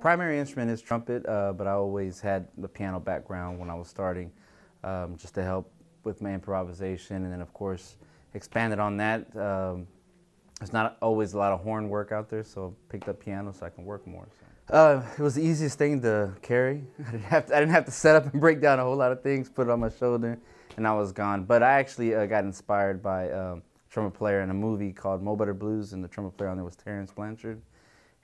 Primary instrument is trumpet, but I always had the piano background when I was starting, just to help with my improvisation, and then of course expanded on that. There's not always a lot of horn work out there, so I picked up piano so I can work more. So. It was the easiest thing to carry. I didn't have to set up and break down a whole lot of things, put it on my shoulder, and I was gone. But I actually got inspired by a trumpet player in a movie called Mo Better Blues, and the trumpet player on there was Terrence Blanchard.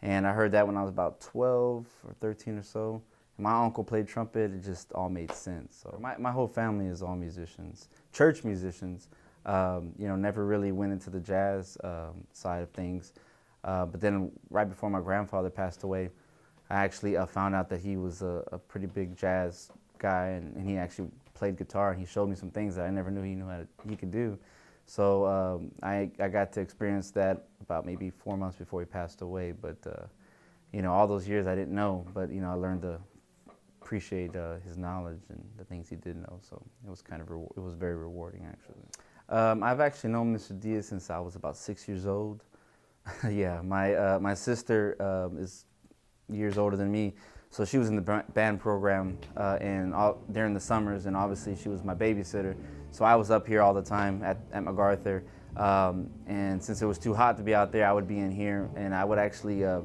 And I heard that when I was about 12 or 13 or so. And my uncle played trumpet. It just all made sense. So my whole family is all musicians, church musicians. Never really went into the jazz side of things. But then right before my grandfather passed away, I actually found out that he was a pretty big jazz guy, and he actually played guitar, and he showed me some things that I never knew he could do. So I got to experience that about maybe 4 months before he passed away. But all those years I didn't know, but I learned to appreciate his knowledge and the things he did know. So it was it was very rewarding, actually. I've actually known Mr. Diaz since I was about 6 years old. Yeah, my sister is years older than me, so she was in the band program during the summers, and obviously she was my babysitter. So I was up here all the time at MacArthur, and since it was too hot to be out there, I would be in here, and I would actually, I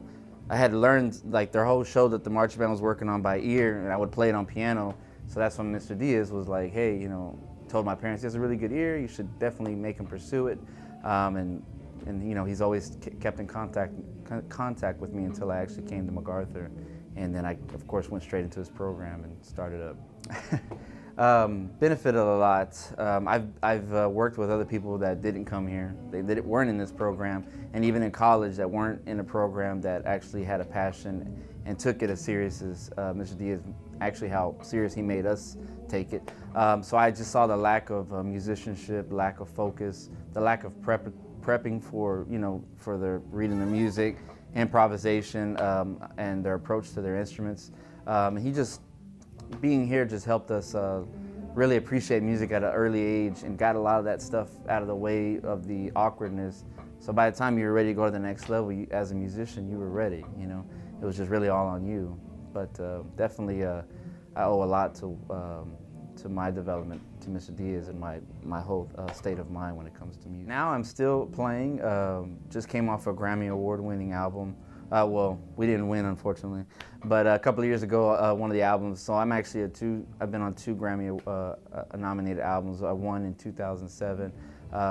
had learned like their whole show that the marching band was working on by ear, and I would play it on piano. So that's when Mr. Diaz was like, hey, told my parents he has a really good ear, you should definitely make him pursue it, and he's always kept in contact with me until I actually came to MacArthur, and then I of course went straight into his program and started up. Benefited a lot. I've worked with other people that didn't come here, they weren't in this program, and even in college that weren't in a program that actually had a passion and took it as serious as Mr. Diaz, actually how serious he made us take it. So I just saw the lack of musicianship, lack of focus, the lack of prepping for for their reading their music, improvisation, and their approach to their instruments. He just being here just helped us really appreciate music at an early age and got a lot of that stuff out of the way of the awkwardness. So by the time you were ready to go to the next level, as a musician, you were ready. It was just really all on you. But definitely, I owe a lot to my development, to Mr. Diaz, and my whole state of mind when it comes to music. Now I'm still playing. Just came off a Grammy Award-winning album. Well, we didn't win, unfortunately, but a couple of years ago, one of the albums. So I'm actually I've been on 2 Grammy nominated albums. I won in 2007.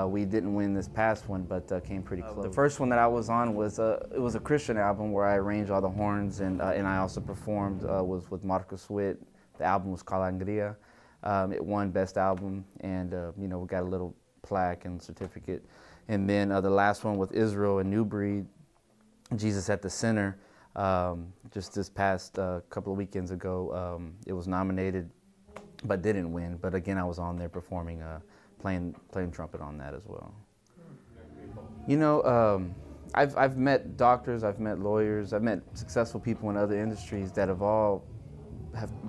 We didn't win this past one, but came pretty close. The first one that I was on was it was a Christian album where I arranged all the horns, and I also performed was with Marcus Witt. The album was Caliente. It won Best Album, and we got a little plaque and certificate. And then the last one with Israel and New Breed, Jesus at the Center, just this past couple of weekends ago, it was nominated, but didn't win. But again, I was on there performing, playing trumpet on that as well. I've met doctors, I've met lawyers, I've met successful people in other industries that have all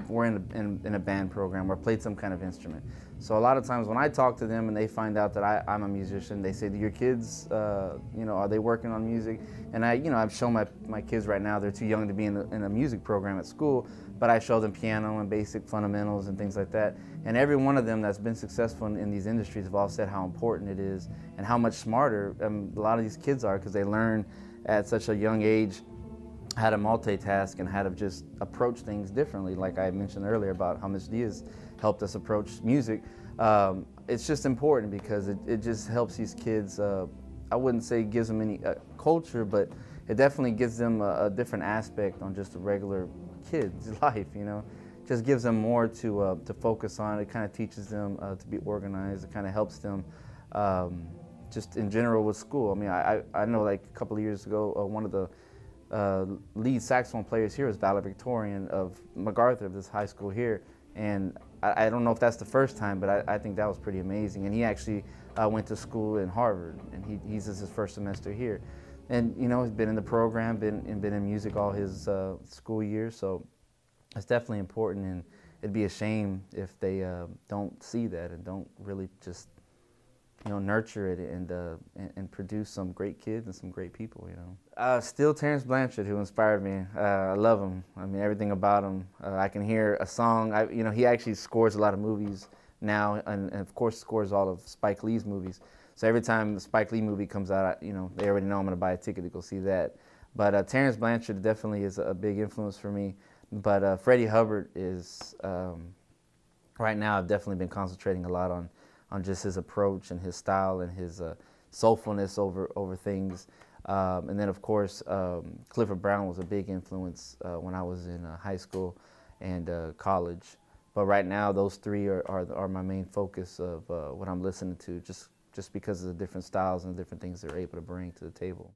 were in a band program or played some kind of instrument. So a lot of times when I talk to them and they find out that I'm a musician, they say, "Do your kids, are they working on music?" And I've shown my kids right now, they're too young to be in a music program at school, but I show them piano and basic fundamentals and things like that. And every one of them that's been successful in these industries have all said how important it is and how much smarter a lot of these kids are, because they learn at such a young age how to multitask and how to just approach things differently. Like I mentioned earlier about how Mr. Diaz helped us approach music. It's just important because it just helps these kids. I wouldn't say it gives them any culture, but it definitely gives them a different aspect on just a regular kid's life. Just gives them more to focus on. It kind of teaches them to be organized. It kind of helps them just in general with school. I mean, I know like a couple of years ago, one of the lead saxophone players here is valedictorian of MacArthur, of this high school here, and I don't know if that's the first time, but I think that was pretty amazing. And he actually went to school in Harvard, and he's his first semester here, and he's been in the program, been in music all his school years, so it's definitely important. And it'd be a shame if they don't see that and don't really just nurture it and produce some great kids and some great people. Still Terrence Blanchard, who inspired me. I love him. I mean, everything about him. I can hear a song. He actually scores a lot of movies now, and of course scores all of Spike Lee's movies. So every time the Spike Lee movie comes out, they already know I'm going to buy a ticket to go see that. But Terrence Blanchard definitely is a big influence for me. But Freddie Hubbard is, right now I've definitely been concentrating a lot on just his approach and his style and his soulfulness over things. And then of course, Clifford Brown was a big influence when I was in high school and college. But right now, those three are my main focus of what I'm listening to, just because of the different styles and different things they're able to bring to the table.